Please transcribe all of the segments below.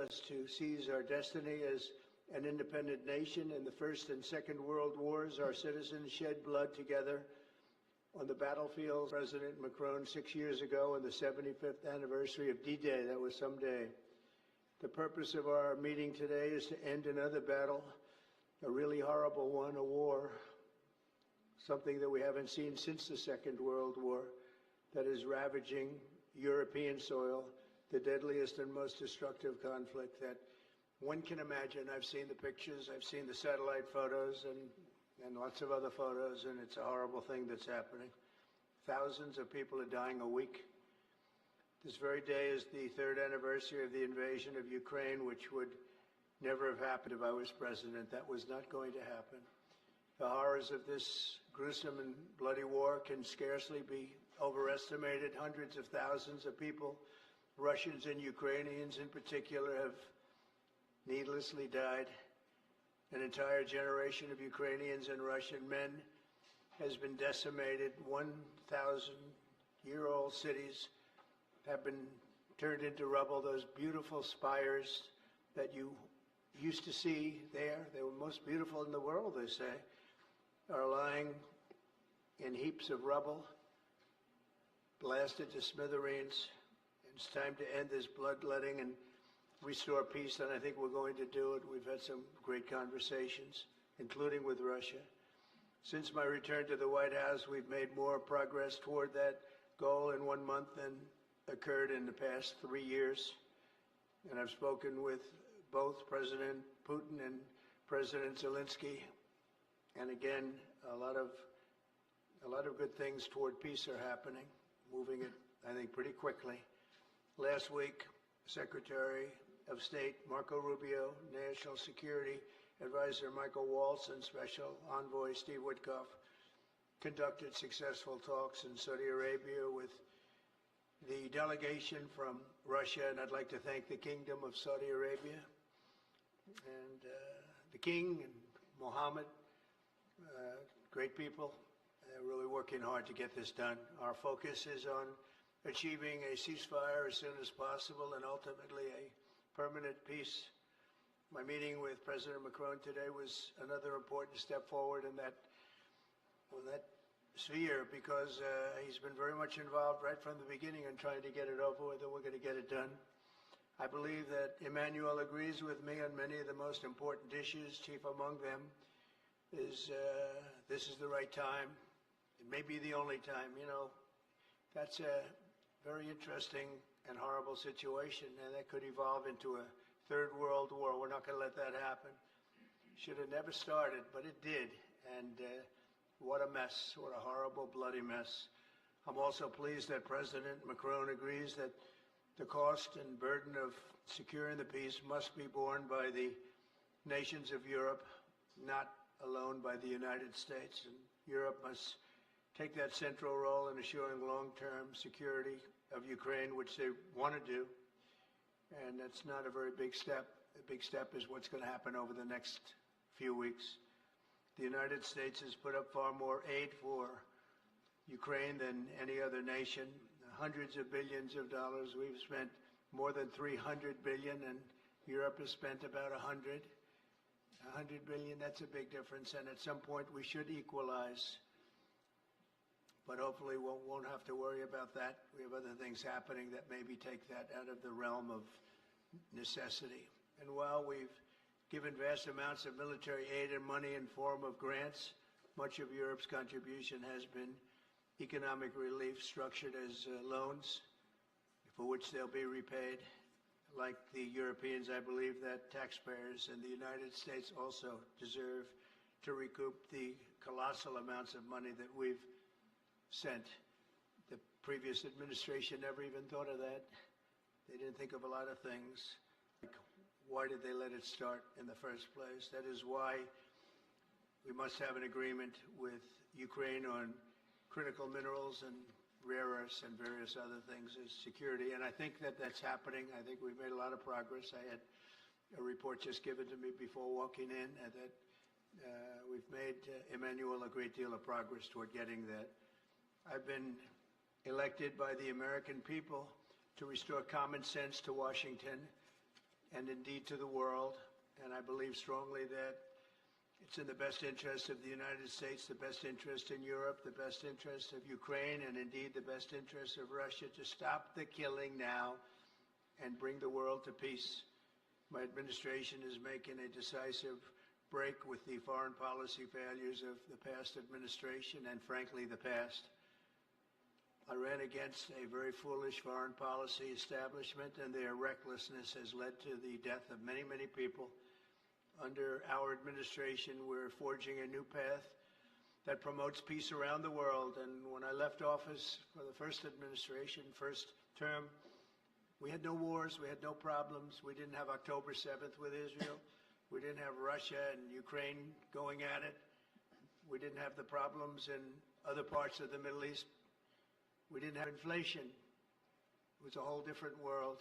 us to seize our destiny as an independent nation. In the First and Second World Wars, our citizens shed blood together on the battlefield. President Macron 6 years ago on the 75th anniversary of D-Day. That was some day. The purpose of our meeting today is to end another battle, a really horrible one, a war, something that we haven't seen since the Second World War, that is ravaging European soil, the deadliest and most destructive conflict that one can imagine. I've seen the pictures, I've seen the satellite photos and lots of other photos, and it's a horrible thing that's happening. Thousands of people are dying a week. This very day is the third anniversary of the invasion of Ukraine, which would never have happened if I was president. That was not going to happen. The horrors of this gruesome and bloody war can scarcely be overestimated. Hundreds of thousands of people, Russians and Ukrainians in particular, have needlessly died. An entire generation of Ukrainians and Russian men has been decimated. 1,000-year-old cities have been turned into rubble. Those beautiful spires that you used to see there, they were most beautiful in the world, they say, are lying in heaps of rubble, blasted to smithereens. It's time to end this bloodletting and restore peace, and I think we're going to do it. We've had some great conversations, including with Russia. Since my return to the White House, we've made more progress toward that goal in 1 month than occurred in the past 3 years. And I've spoken with both President Putin and President Zelensky. And again, a lot of good things toward peace are happening, moving it, I think, pretty quickly. Last week, Secretary of State Marco Rubio, National Security Advisor Michael Waltz, and Special Envoy Steve Witkoff conducted successful talks in Saudi Arabia with the delegation from Russia, and I'd like to thank the Kingdom of Saudi Arabia and the King and Mohammed, great people. They're really working hard to get this done. Our focus is on achieving a ceasefire as soon as possible and ultimately a permanent peace. My meeting with President Macron today was another important step forward in that sphere, because he's been very much involved right from the beginning in trying to get it over with, and we're going to get it done. I believe that Emmanuel agrees with me on many of the most important issues. Chief among them is this is the right time. It may be the only time. You know, that's a very interesting and horrible situation, and that could evolve into a third world war. We're not going to let that happen. Should have never started, but it did. And what a mess, what a horrible, bloody mess. I'm also pleased that President Macron agrees that the cost and burden of securing the peace must be borne by the nations of Europe, not alone by the United States. And Europe must take that central role in assuring long-term security of Ukraine, which they want to do. And that's not a very big step. The big step is what's going to happen over the next few weeks. The United States has put up far more aid for Ukraine than any other nation. Hundreds of billions of dollars. We've spent more than 300 billion, and Europe has spent about 100 billion. That's a big difference, and at some point we should equalize. But hopefully we won't have to worry about that. We have other things happening that maybe take that out of the realm of necessity. And while we've given vast amounts of military aid and money in form of grants, much of Europe's contribution has been economic relief structured as loans for which they'll be repaid. Like the Europeans, I believe that taxpayers in the United States also deserve to recoup the colossal amounts of money that we've sent. The previous administration never even thought of that. They didn't think of a lot of things. Like, why did they let it start in the first place? That is why we must have an agreement with Ukraine on critical minerals and rare earths and various other things as security. And I think that that's happening. I think we've made a lot of progress. I had a report just given to me before walking in that we've made, Emmanuel, a great deal of progress toward getting that. I've been elected by the American people to restore common sense to Washington and indeed to the world. And I believe strongly that it's in the best interest of the United States, the best interest in Europe, the best interest of Ukraine, and indeed the best interest of Russia to stop the killing now and bring the world to peace. My administration is making a decisive break with the foreign policy failures of the past administration and, frankly, the past. I ran against a very foolish foreign policy establishment, and their recklessness has led to the death of many, many people. Under our administration, we're forging a new path that promotes peace around the world. And when I left office for the first administration, first term, we had no wars, we had no problems. We didn't have October 7th with Israel. We didn't have Russia and Ukraine going at it. We didn't have the problems in other parts of the Middle East. We didn't have inflation. It was a whole different world.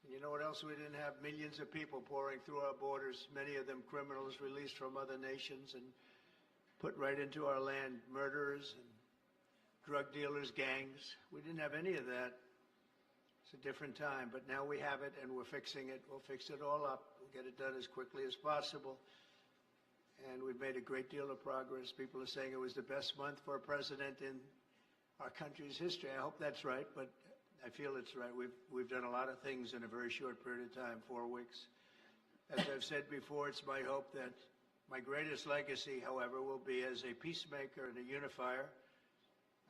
And you know what else we didn't have? Millions of people pouring through our borders, many of them criminals released from other nations and put right into our land, murderers and drug dealers, gangs. We didn't have any of that. It's a different time, but now we have it and we're fixing it. We'll fix it all up. We'll get it done as quickly as possible. And we've made a great deal of progress. People are saying it was the best month for a president in our country's history. I hope that's right, but I feel it's right. We've done a lot of things in a very short period of time, 4 weeks. As I've said before, it's my hope that my greatest legacy, however, will be as a peacemaker and a unifier.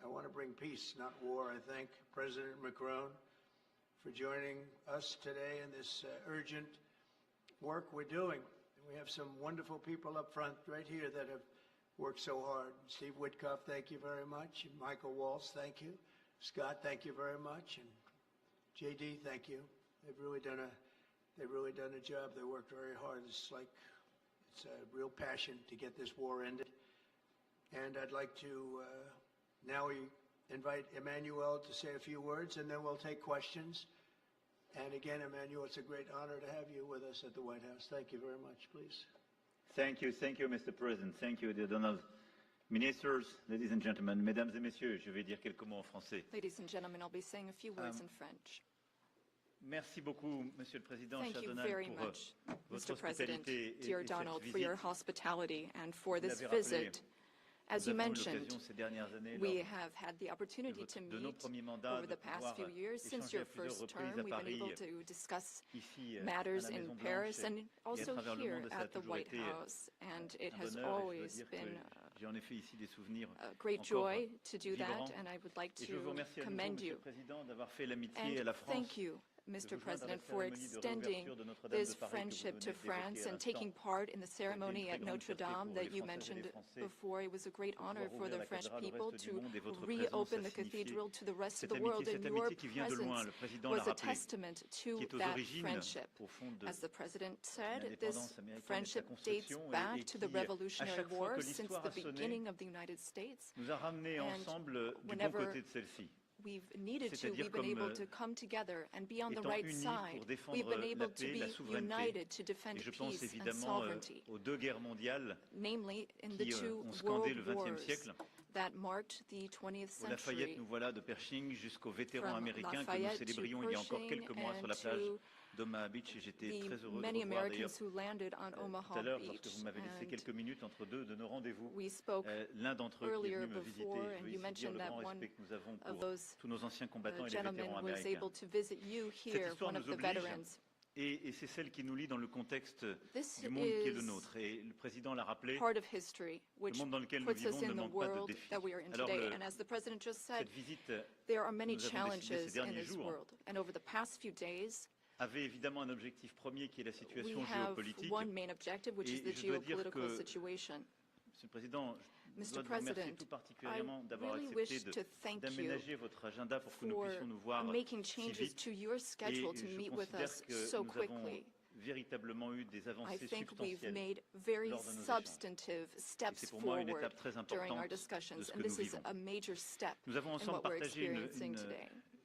I want to bring peace, not war. I thank President Macron for joining us today in this urgent work we're doing. We have some wonderful people up front right here that have worked so hard. Steve Witkoff, thank you very much. And Michael Waltz, thank you. Scott, thank you very much. And JD, thank you. They've really done a job. They worked very hard. It's a real passion to get this war ended. And I'd like to now invite Emmanuel to say a few words, and then we'll take questions. And again, Emmanuel, it's a great honor to have you with us at the White House. Thank you very much, please. Thank you, Mr. President. Thank you, dear Donald. Ministers, ladies and gentlemen, mesdames et messieurs, je vais dire quelques mots en français. Ladies and gentlemen, I'll be saying a few words in French. Merci beaucoup, Monsieur le Président, Thank cher you Donald, very pour much, votre Mr. President, hospitalité et dear cette Donald, for visite. your hospitality and for this Vous l'avez rappelé, visit. As you nous avons eu mentioned, l'occasion ces dernières années, we lors have had the opportunity to de nos meet premiers mandats, over the de past pouvoir few years. Since échanger your à plusieurs first reprises term, à we've been able Paris, to discuss ici, à matters la in Maison Paris Blanche, and et also à travers le here monde, ça a at the toujours White été House. And it un has bonheur, et je dois always dire que been j'ai en effet ici des souvenirs a great encore joy to do that, vibrants. and I would like Et je vous to remercie à nouveau, commend Monsieur you. le Président, d'avoir fait l'amitié à And la France. thank you, Mr. President, for extending this friendship to France and taking part in the ceremony at Notre Dame that you mentioned before. It was a great honor for the French people to reopen the cathedral to the rest of the world, and your presence was a testament to that friendship. As the President said, this friendship dates back to the Revolutionary War since the beginning of the United States. Nous a ramenés ensemble du bon whenever côté de celle-ci. We've needed to, we've been able to come together and be on the right side. We've been able to be united to defend Et je pense peace and évidemment sovereignty, aux deux guerres mondiales namely in the qui two ont scandé le world XXe wars siècle. that marked the 20th Au Lafayette, century. nous voilà de Pershing jusqu'aux vétérans From américains que nous Lafayette to célébrions il y a encore Pershing quelques mois sur la and plage to d'Omaha Beach, et j'étais the très heureux de many revoir d'ailleurs Americans who landed on tout à Omaha l'heure, lorsque Beach. vous m'avez laissé And quelques minutes entre deux de nos rendez-vous. we spoke L'un d'entre eux qui est earlier venu me visiter, before, je and veux you ici dire mentioned le that grand one respect que nous avons of pour those tous nos anciens combattants et les gentlemen vétérans was américains. able to visit you here, histoire one of nous the oblige, veterans. Et c'est celle qui nous lie dans le contexte This du monde qui est le is nôtre. Et le président l'a rappelé, part of history, le which monde dans lequel nous puts us vivons ne in the manque pas de world défis. that we are in Alors today. And as the President just said, cette visite there are many nous avons décidé challenges ces in derniers this jours world. And over the past few days, avait évidemment un objectif premier qui est la we situation have géopolitique. one main objective, which is Et the je dois dire geopolitical que, situation. Monsieur le Président, je Mr. dois vous remercier President, tout I particulièrement d'avoir really accepté wish to thank you d'aménager votre agenda pour que nous for puissions nous voir making si changes vite. to your schedule Et to je meet with considère us que so nous avons quickly. véritablement eu des I avancées think we've substantielles. made very lors de nos échanges. substantive Et steps c'est pour moi une forward étape très during our importante de discussions, ce and que this nous is vivons. a major step Nous avons in ensemble what we're partagé experiencing today.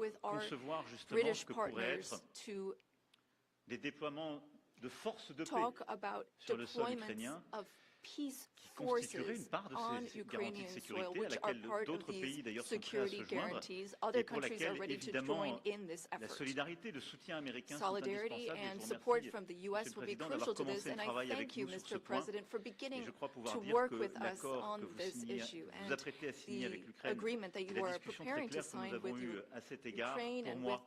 with our concevoir justement British ce que pourrait partners être to des déploiements de forces de paix talk about sur le sol deployments ukrainien of peace qui constitueraient forces une part de on ces garanties Ukrainian de soil, sécurité à which are laquelle part of d'autres pays these d'ailleurs sont prêts à security se joindre guarantees. et Other pour countries are laquelle ready to évidemment join in this la effort. solidarité et le soutien américain sont Solidarity indispensables. and Je vous support remercie, from the Monsieur U.S. le will be Président, crucial d'avoir to this, commencé le and I travail avec thank you, nous sur ce Mr. point. President, for Et beginning je crois pouvoir to dire work que with us l'accord on que vous this signez, issue vous and apprêtez à signer avec the l'Ukraine agreement that et you la are discussion très preparing to claire que nous sign avons with eue à cet égard, Ukraine pour and with moi,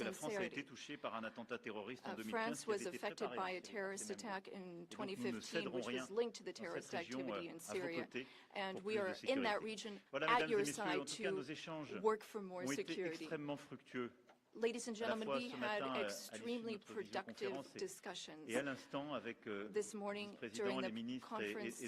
que la France a été sincerity. touchée par un attentat terroriste en 2015 France qui was avait été affected préparé by a en Syrie, terrorist ces mêmes mois. attack in Et donc, nous ne 2015, céderons which rien was linked to the dans terrorist cette région, activity in à vos Syria. côtés And pour we plus de are in sécurité. that region Voilà, at mesdames your et messieurs, en side tout cas, to nos échanges work for more ont été security. extrêmement fructueux Ladies and gentlemen, we had extremely productive discussions this morning during the conference,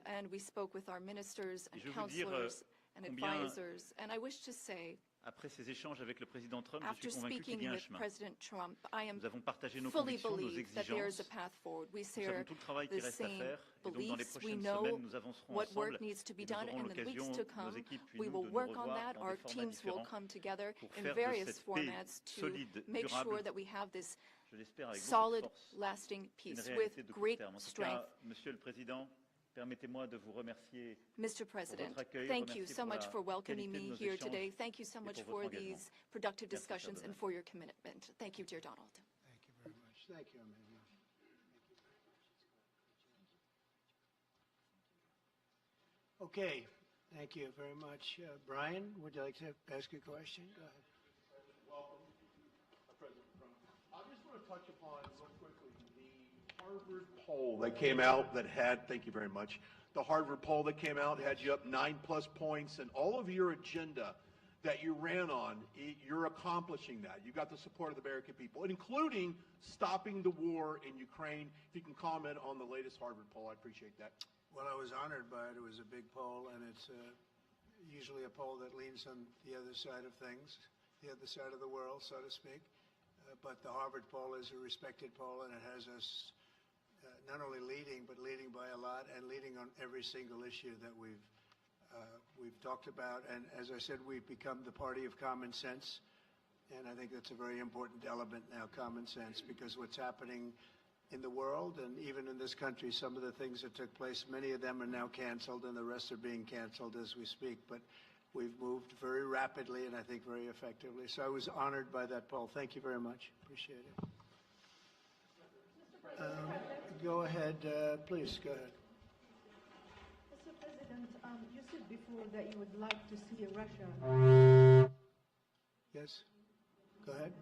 and we spoke with our ministers and counselors and advisors. And I wish to say, après ces échanges avec le président Trump, after je suis convaincu qu'il y a un chemin. President Trump, I am Nous avons partagé nos fully convictions, nos believe that there is exigences. a path forward. We Nous savons share tout le travail qui the reste à same faire. Et donc, dans les beliefs. We prochaines know semaines, nous avancerons what ensemble. work needs to be Et nous done aurons in the weeks l'occasion, to nos come. équipes puis We nous, will de nous work on revoir that. dans Our des formats teams will différents come together pour in faire de various cette paix formats to solide, make durable, sure that we have this je l'espère avec beaucoup solid, de force, lasting une peace réalité with de court great terme. En tout strength. cas, Monsieur le Président, permettez-moi de vous remercier Mr. pour President, votre accueil, thank you remercier so pour much la for welcoming qualité de me nos here échanges today. Thank you so et much pour for votre engagement. these productive Merci, cher discussions and Donald. for your commitment. Thank you, dear Donald. Thank you very much. Thank you, Emmanuel. Okay, thank you very much. Brian, would you like to ask a question? Go ahead. Welcome, President Trump. I just want to touch upon real quickly the Harvard poll that came out that had, thank you very much, the Harvard poll that came out had you up 9+ points, and all of your agenda that you ran on, you're accomplishing that. You got the support of the American people, including stopping the war in Ukraine. If you can comment on the latest Harvard poll, I'd appreciate that. Well, I was honored by it. It was a big poll, and it's usually a poll that leans on the other side of things, the other side of the world, so to speak. But the Harvard poll is a respected poll, and it has us not only leading, but leading by a lot, and leading on every single issue that we've talked about. And as I said, we've become the party of common sense, and I think that's a very important element now, common sense, because what's happening in the world and even in this country, some of the things that took place, many of them are now canceled, and the rest are being canceled as we speak. But we've moved very rapidly and I think very effectively. So I was honored by that poll. Thank you very much. Appreciate it. Go ahead, please. Go ahead. Mr. President, you said before that you would like to see Russia. Yes. Go ahead.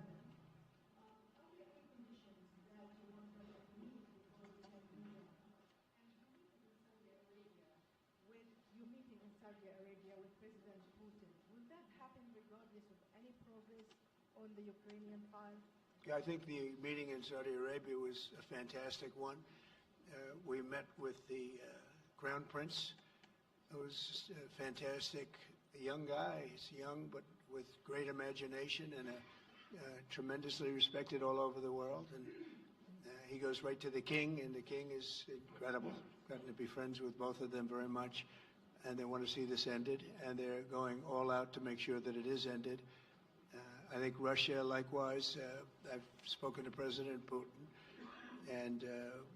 On the Ukrainian file? Yeah, I think the meeting in Saudi Arabia was a fantastic one. We met with the Crown Prince. It was a fantastic young guy. He's young, but with great imagination and tremendously respected all over the world. And he goes right to the king, and the king is incredible. Gotten to be friends with both of them very much, and they want to see this ended, and they're going all out to make sure that it is ended. I think Russia, likewise, I've spoken to President Putin, and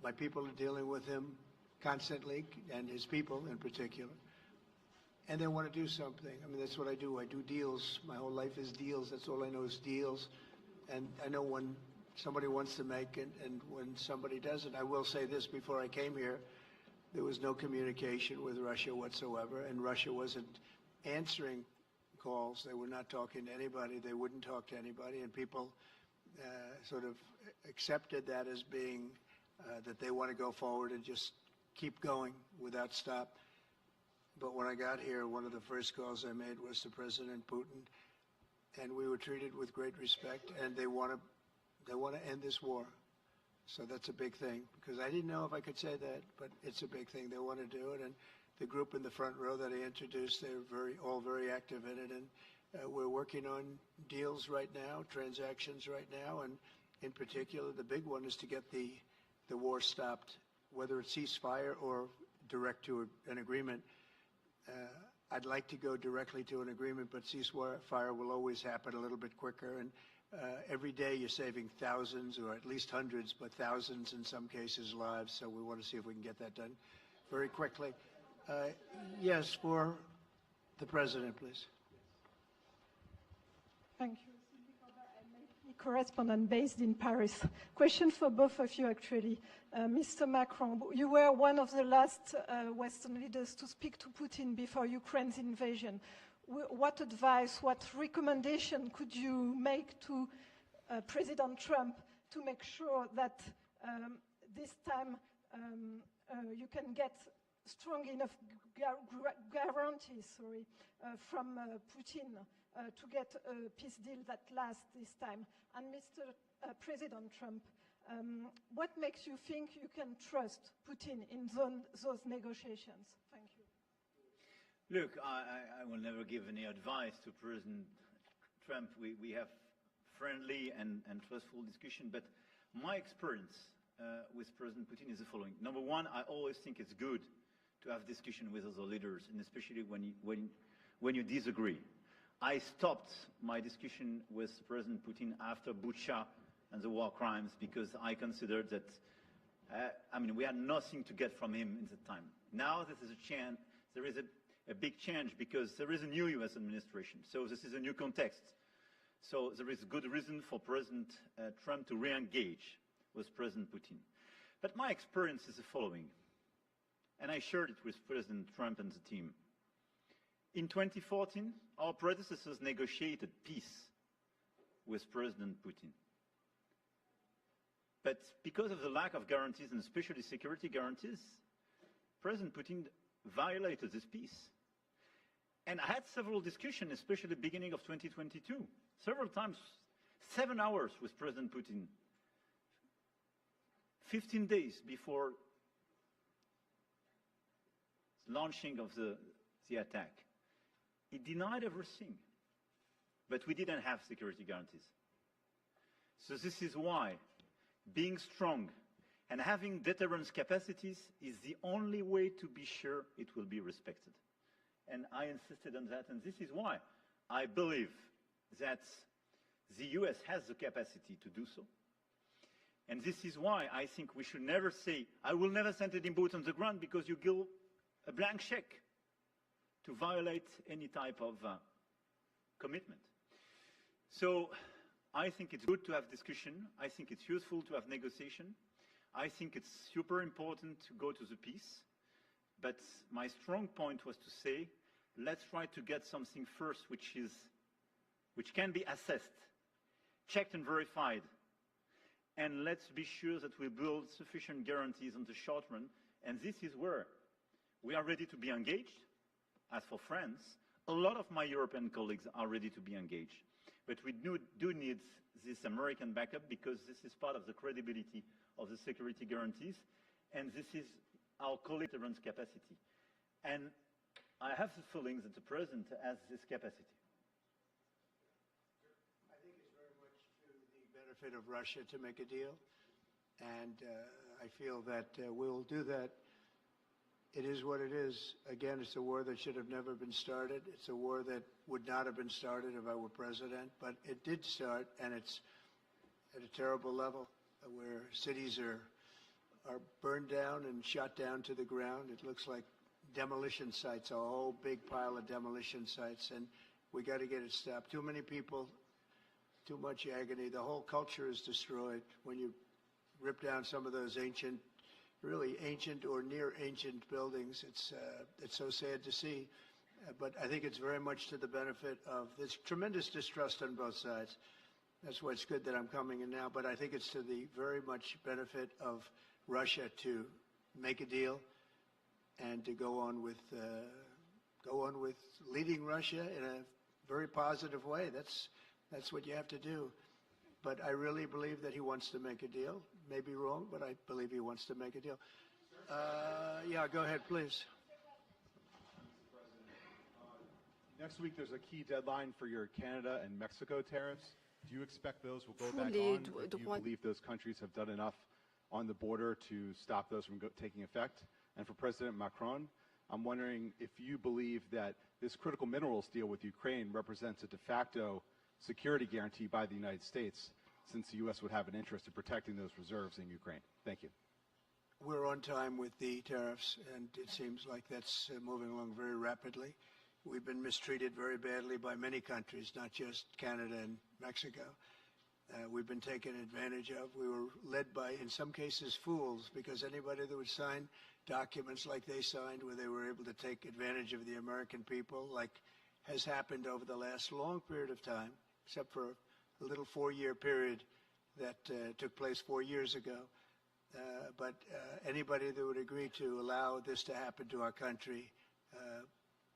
my people are dealing with him constantly, and his people in particular. And they want to do something. I mean, that's what I do. I do deals. My whole life is deals. That's all I know is deals. And I know when somebody wants to make it and when somebody doesn't. I will say this, before I came here, there was no communication with Russia whatsoever, and Russia wasn't answering calls. They were not talking to anybody. They wouldn't talk to anybody, and people sort of accepted that as being that they want to go forward and just keep going without stop. But when I got here, one of the first calls I made was to President Putin, and we were treated with great respect, and they want to end this war. So that's a big thing, because I didn't know if I could say that, but it's a big thing. They want to do it, and the group in the front row that I introduced, they're all very active in it, and we're working on deals right now, transactions right now, and in particular, the big one is to get the war stopped, whether it's ceasefire or direct to an agreement. I'd like to go directly to an agreement, but ceasefire will always happen a little bit quicker, and every day you're saving thousands, or at least hundreds, but thousands in some cases lives, so we want to see if we can get that done very quickly. Yes, for the President, please. Thank you. Correspondent based in Paris. Question for both of you, actually. Mr. Macron, you were one of the last Western leaders to speak to Putin before Ukraine's invasion. What advice, what recommendation could you make to President Trump to make sure that this time you can get strong enough guarantees from Putin to get a peace deal that lasts this time? And Mr. President Trump, what makes you think you can trust Putin in those negotiations? Thank you. Look, I will never give any advice to President Trump. We have friendly and trustful discussion, but my experience with President Putin is the following. Number one, I always think it's good to have discussion with other leaders, and especially when you disagree. I stopped my discussion with President Putin after Bucha and the war crimes because I considered that, we had nothing to get from him in the time. Now there is a big change because there is a new US administration, so this is a new context. So there is good reason for President Trump to re-engage with President Putin. But my experience is the following, and I shared it with President Trump and the team. In 2014, our predecessors negotiated peace with President Putin. But because of the lack of guarantees, and especially security guarantees, President Putin violated this peace. And I had several discussions, especially at the beginning of 2022, several times, 7 hours with President Putin, 15 days before launching of the attack. He denied everything, but we didn't have security guarantees. So this is why being strong and having deterrence capacities is the only way to be sure it will be respected. And I insisted on that, and this is why I believe that the US has the capacity to do so. And this is why I think we should never say, I will never send any boots on the ground, because you give a blank check to violate any type of commitment. So I think it's good to have discussion. I think it's useful to have negotiation. I think it's super important to go to the peace. But my strong point was to say, let's try to get something first which can be assessed, checked and verified. And let's be sure that we build sufficient guarantees on the short run. And this is where we are ready to be engaged. As for France, a lot of my European colleagues are ready to be engaged. But we do need this American backup, because this is part of the credibility of the security guarantees, and this is our collaterance capacity. And I have the feeling that the President has this capacity. I think it's very much to the benefit of Russia to make a deal, and I feel that we'll do that. It is what it is. Again, it's a war that should have never been started. It's a war that would not have been started if I were president, but it did start, and it's at a terrible level where cities are burned down and shot down to the ground. It looks like demolition sites, a whole big pile of demolition sites, and we got to get it stopped. Too many people, too much agony. The whole culture is destroyed when you rip down some of those really ancient or near ancient buildings. It's so sad to see, but I think it's very much to the benefit of this tremendous distrust on both sides. That's why it's good that I'm coming in now, but I think it's to the very much benefit of Russia to make a deal and to go on with leading Russia in a very positive way. That's what you have to do. But I really believe that he wants to make a deal. Maybe wrong, but I believe he wants to make a deal. Yeah, go ahead, please. Next week, there's a key deadline for your Canada and Mexico tariffs. Do you expect those will go back on? Do you believe those countries have done enough on the border to stop those from taking effect? And for President Macron, I'm wondering if you believe that this critical minerals deal with Ukraine represents a de facto security guarantee by the United States, since the U.S. would have an interest in protecting those reserves in Ukraine. Thank you. We're on time with the tariffs, and it seems like that's moving along very rapidly. We've been mistreated very badly by many countries, not just Canada and Mexico. We've been taken advantage of. We were led by, in some cases, fools, because anybody that would sign documents like they signed, where they were able to take advantage of the American people, like has happened over the last long period of time, except for a little 4-year period that took place 4 years ago. But anybody that would agree to allow this to happen to our country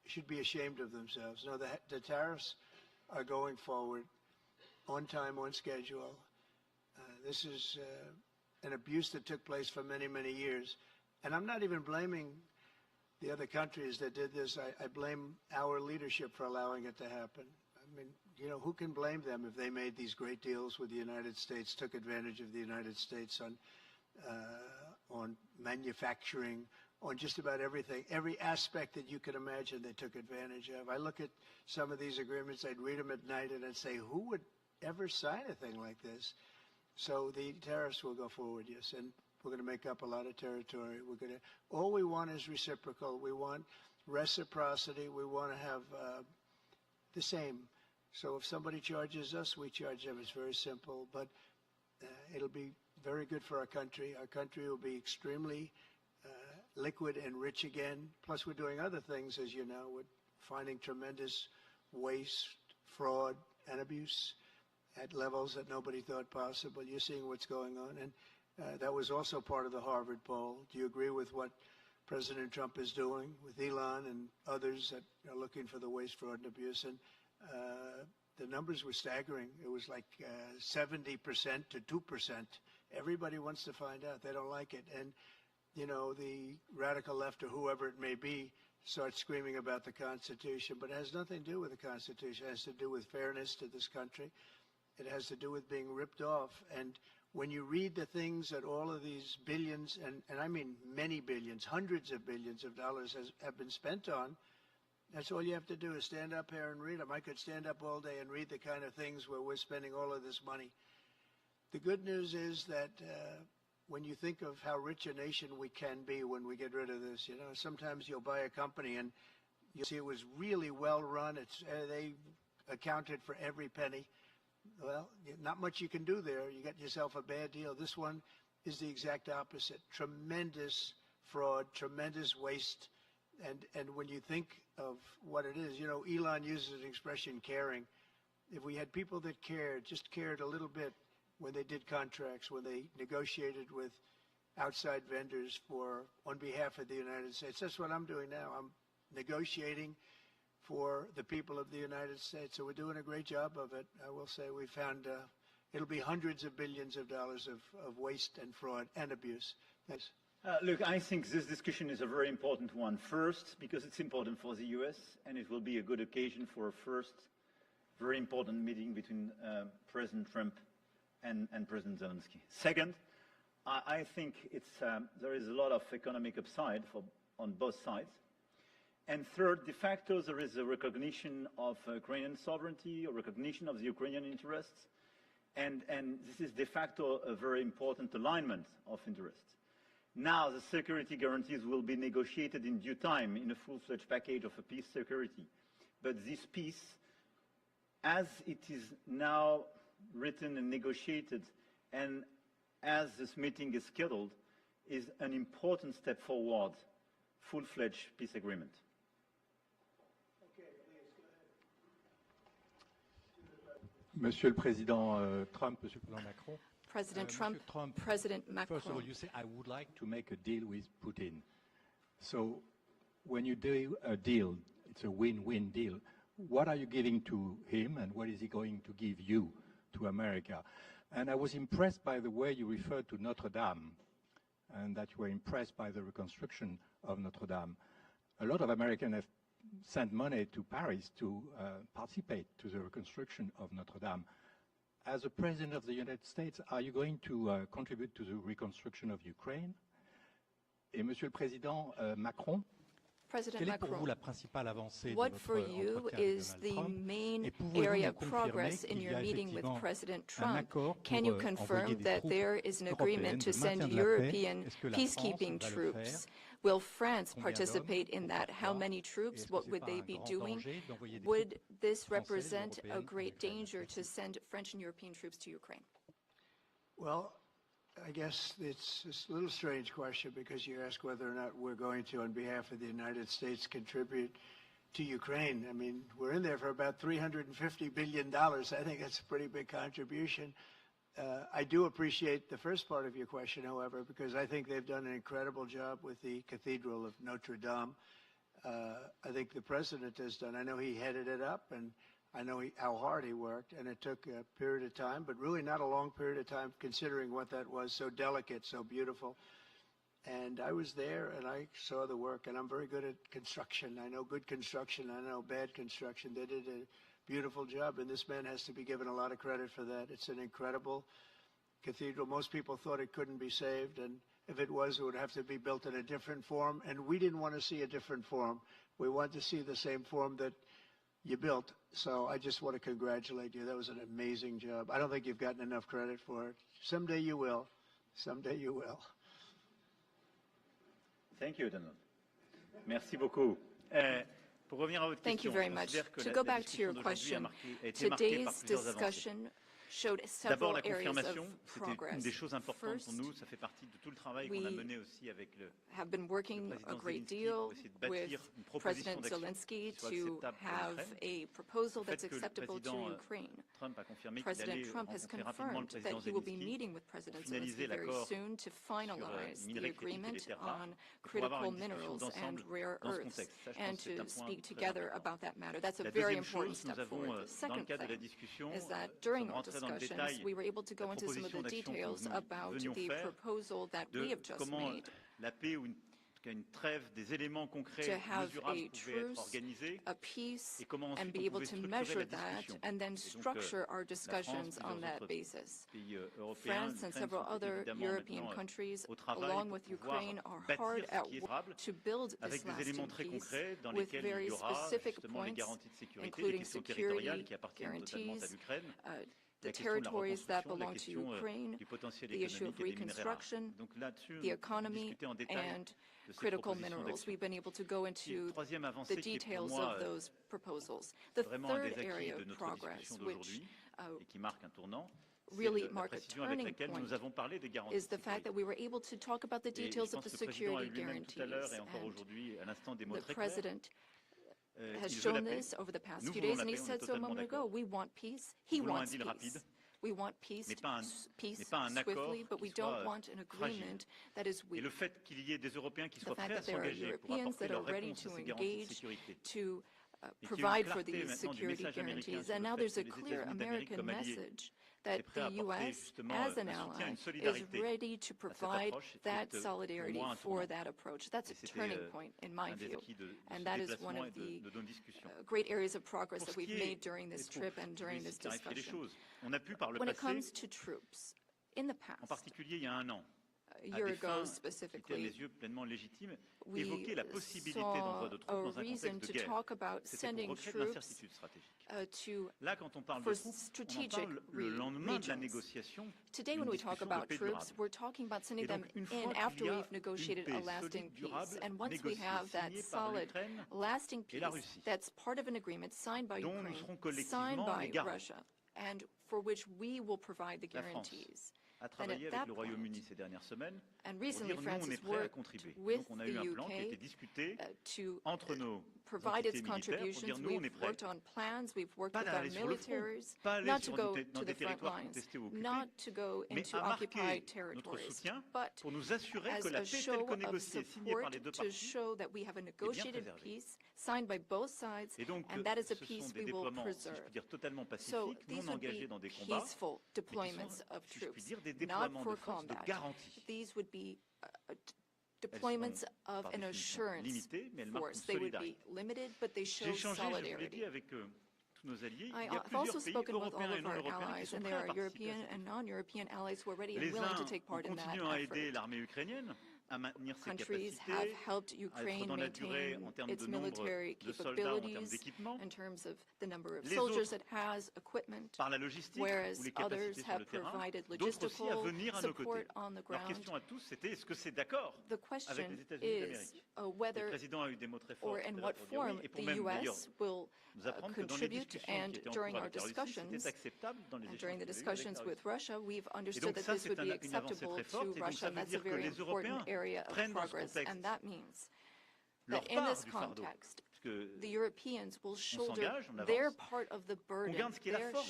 should be ashamed of themselves. No, the tariffs are going forward on time, on schedule. This is an abuse that took place for many, many years. And I'm not even blaming the other countries that did this. I blame our leadership for allowing it to happen. I mean, you know, who can blame them if they made these great deals with the United States, took advantage of the United States on manufacturing, on just about everything, every aspect that you could imagine they took advantage of. I look at some of these agreements, I'd read them at night, and I'd say, who would ever sign a thing like this? So the tariffs will go forward, yes, and we're going to make up a lot of territory. All we want is reciprocal. We want reciprocity. We want to have the same. So if somebody charges us, we charge them. It's very simple, but it'll be very good for our country. Our country will be extremely liquid and rich again. Plus, we're doing other things, as you know. We're finding tremendous waste, fraud, and abuse at levels that nobody thought possible. You're seeing what's going on. And that was also part of the Harvard poll. Do you agree with what President Trump is doing with Elon and others that are looking for the waste, fraud, and abuse? And the numbers were staggering. It was like 70% to 2%. Everybody wants to find out. They don't like it. And, you know, the radical left or whoever it may be starts screaming about the Constitution. But it has nothing to do with the Constitution. It has to do with fairness to this country. It has to do with being ripped off. And when you read the things that all of these billions, and I mean many billions, hundreds of billions of dollars have been spent on, that's all you have to do is stand up here and read them. I could stand up all day and read the kind of things where we're spending all of this money. The good news is that when you think of how rich a nation we can be when we get rid of this, you know, sometimes you'll buy a company and you'll see it was really well run. They accounted for every penny. Well, not much you can do there. You got yourself a bad deal. This one is the exact opposite. Tremendous fraud, tremendous waste. And when you think of what it is, you know, Elon uses an expression, caring. If we had people that cared, just cared a little bit when they did contracts, when they negotiated with outside vendors on behalf of the United States. That's what I'm doing now. I'm negotiating for the people of the United States. So we're doing a great job of it. I will say we found it'll be hundreds of billions of dollars of waste and fraud and abuse. Thanks. Look, I think this discussion is a very important one. First, because it's important for the U.S., and it will be a good occasion for a first very important meeting between President Trump and President Zelensky. Second, I think there is a lot of economic upside on both sides. And third, de facto, there is a recognition of Ukrainian sovereignty, a recognition of the Ukrainian interests, and this is de facto a very important alignment of interests. Now the security guarantees will be negotiated in due time in a full-fledged package of a peace security. But this peace, as it is now written and negotiated, and as this meeting is scheduled, is an important step forward, full-fledged peace agreement. Monsieur le Président Trump, Monsieur le Président Macron. President Trump, President Macron. First of all, you say, I would like to make a deal with Putin. So when you do a deal, it's a win-win deal. What are you giving to him, and what is he going to give you, to America? And I was impressed by the way you referred to Notre Dame, and that you were impressed by the reconstruction of Notre Dame. A lot of Americans have sent money to Paris to participate to the reconstruction of Notre Dame. As a President of the United States, are you going to contribute to the reconstruction of Ukraine? Et Monsieur le Président Macron, President quelle est pour vous Macron, la principale avancée de what votre for you entretien avec is Donald the Trump? main Et pouvez-vous area nous of confirmer progress in qu'il y your a meeting with effectivement President un Trump? accord Can pour you envoyer confirm des that troupes there is an européennes agreement to de send maintien de la paix? European Est-ce que la peacekeeping France va le troops? faire? Will France Combien participate d'hommes? in that? How Pourquoi? many Et troops? est-ce que What c'est would pas they un be grand doing? danger d'envoyer des Would troupes this françaises, represent a européennes great en Ukraine? danger to Merci. send French and European troops to Ukraine? Well, I guess it's a little strange question because you ask whether or not we're going to, on behalf of the United States, contribute to Ukraine. I mean, we're in there for about $350 billion. I think that's a pretty big contribution. I do appreciate the first part of your question, however, because I think they've done an incredible job with the Cathedral of Notre Dame. I think the president has done. I know he headed it up, and I know how hard he worked, and it took a period of time, but really not a long period of time considering what that was, so delicate, so beautiful. And I was there, and I saw the work, and I'm very good at construction. I know good construction. I know bad construction. They did a beautiful job, and this man has to be given a lot of credit for that. It's an incredible cathedral. Most people thought it couldn't be saved, and if it was, it would have to be built in a different form, and we didn't want to see a different form. We wanted to see the same form that you built. So I just want to congratulate you. That was an amazing job. I don't think you've gotten enough credit for it. Someday you will. Someday you will. Thank you, Donald. Merci beaucoup. Pour revenir à votre question, thank you very much. To go back to your question, today's discussion showed several areas of progress. Une des choses importantes pour nous, ça fait partie de tout le travail qu'on a mené aussi avec le have been working a great deal with President Zelensky to have a proposal that's acceptable to Ukraine. President Trump has confirmed that he will be meeting with President Zelensky very soon to finalize the agreement on critical minerals and rare earths and to speak together about that matter. That's a very important step forward. The second thing is that during our discussions, we were able to go into some of the details about the proposal that we have just made to have a truce, a peace, and be able to measure that and then structure our discussions on that basis. France and several other European countries, along with Ukraine, are hard at work to build this lasting peace with very specific points, including security guarantees, the territories that belong to Ukraine, the issue of reconstruction, the economy, and critical minerals. We've been able to go into the details of those proposals. The third area of progress, which really marked a turning point, is the fact that we were able to talk about the details of the security guarantees. And the President has shown this over the past few days, and he said so a moment ago. We want peace. He wants peace. We want peace swiftly, but we don't want an agreement that is weak. The fact that there are Europeans that are ready to engage to provide for these security guarantees, and now there's a clear American message that the U.S., as an ally, is ready to provide that solidarity for that approach. That's a turning point, in my view, and that is one of the great areas of progress that we've made during this trip and during this discussion. When it comes to troops, in the past, a year ago specifically, we saw a reason to talk about sending troops for strategic regions. Today, when we talk about troops, we're talking about sending them in after we've negotiated a lasting peace. And once we have that solid, lasting peace, that's part of an agreement signed by Ukraine, signed by Russia, and for which we will provide the guarantees. And at that point, and recently France has worked with the UK to provide its contributions. We've worked on plans, we've worked with our militaries, not to go to the front lines, not to go into occupied territories, but as a show of support to show that we have a negotiated peace signed by both sides, and that is a peace we will preserve. So these would be peaceful deployments of troops, not for combat. These would be deployments of an assurance force. They would be limited, but they show solidarity. I've also spoken with all of our allies, and there are European and non-European allies who are ready and willing to take part in that effort. Countries have helped Ukraine maintain its military capabilities in terms of the number of soldiers it has, equipment, whereas others have provided logistical support on the ground. The question is whether or in what form the U.S. will contribute, and during our discussions, and during the discussions with Russia, we've understood that this would be acceptable to Russia, and that's a very important area of progress, and that means that in this context, the Europeans will shoulder their part of the burden, their share of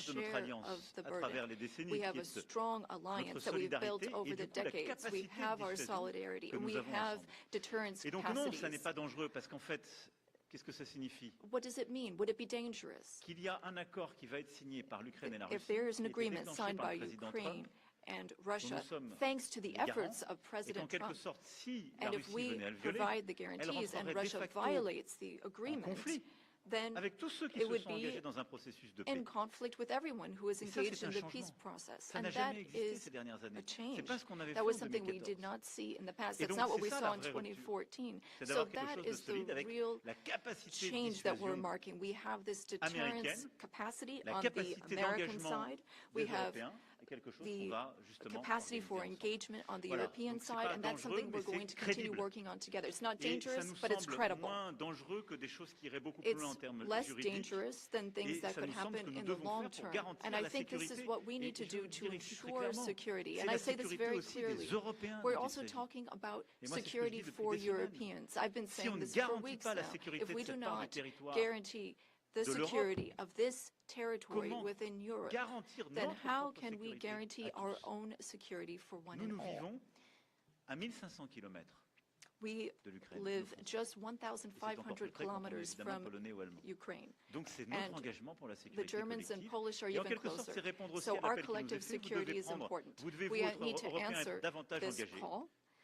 the burden. We have a strong alliance that we've built over the decades. We have our solidarity, and we have deterrence capacities. Qu'est-ce que ça signifie? What does it mean? Would it be dangerous? Qu'il y a un accord qui va être signé par l'Ukraine et la Russie, If there is an qui a été agreement déclenché signed par by le président Ukraine Trump, and Russia, nous sommes thanks to the les garants, efforts of et qu'en President quelque Trump, sorte, si la and if Russie we venait à le violer, provide the elle guarantees and rentrerait de Russia facto violates the en agreement, conflit then avec tous ceux qui it se would sont be engagés dans un processus de paix. in conflict with everyone who is Et ça, engaged c'est in un the changement. peace process. Ça And n'a that jamais existé is ces dernières a années. change. C'est pas ce qu'on avait fait That en was something we 2014. did not see in the past. Et That's donc, not what c'est we ça, saw la in vraie rupture. 2014. C'est So d'avoir quelque that chose de is the solide avec real la capacité de change that we're dissuasion marking. We have this deterrence américaine, capacity la on the capacité American d'engagement side. des We have Européens, et quelque chose qu'on the va justement capacity for organiser ensemble. engagement on the Voilà. European Donc, c'est side, pas and that's dangereux, something mais we're going c'est to continue crédible. working on together. It's not Et ça dangerous, nous but it's semble credible. moins dangereux que des choses qui iraient beaucoup plus It's loin en termes less juridiques. dangerous than things Et that ça could nous semble happen que nous in the devons long faire pour term. garantir And I la think this is sécurité. what we Et need to je do le to dirai très ensure clairement, security. c'est And la I say this sécurité very aussi clearly. des Européens We're dont il also s'agit. talking about Et moi, c'est ce que je security dis depuis for des semaines. Europeans. I've been Si saying on ne this for garantit weeks pas la now. sécurité If de we do cette part du not territoire guarantee the de l'Europe, security of this territory comment within Europe, garantir then notre how propre can we sécurité guarantee à our tous? own security for one Nous, and nous all? vivons à 1500 kilomètres We de l'Ukraine. live nous, Français. just Et c'est encore 1,500 plus vrai quand on est kilometers évidemment from polonais ou allemand. Ukraine. Donc c'est notre And engagement pour la The sécurité Germans and collective. Polish are Et en even quelque sorte, closer. c'est répondre aussi So à our l'appel qui nous collective est fait. security is important. Vous devez, We vous, need to Européens, answer être davantage this engagés. call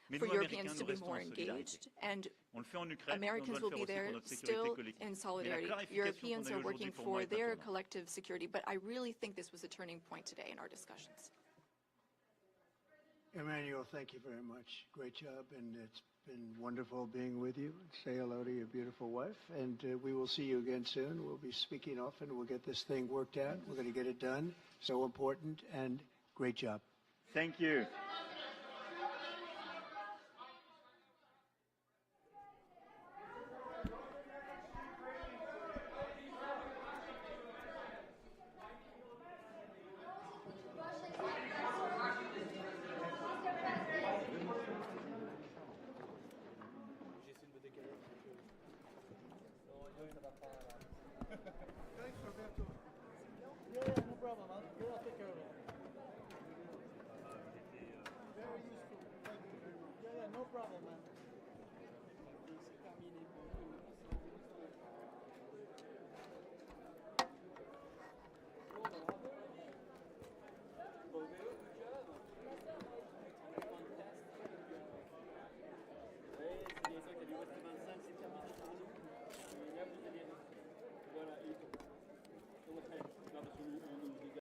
Mais for nous, Europeans Américains, to nous be restons more en solidarité. engaged, and On le fait en Ukraine, Americans mais on will doit le be faire aussi there pour notre sécurité still collective. in Mais la solidarity. clarification Europeans qu'on a are eue working aujourd'hui pour moi for est their importante. collective security, but I really think this was a turning point today in our discussions. Emmanuel, thank you very much. Great job, and it's been wonderful being with you. Say hello to your beautiful wife, and we will see you again soon. We'll be speaking often. We'll get this thing worked out. We're going to get it done. So important, and great job. Thank you. Yeah, no problem. I'll take care of it. Very useful. Thank you. Yeah, no problem, man.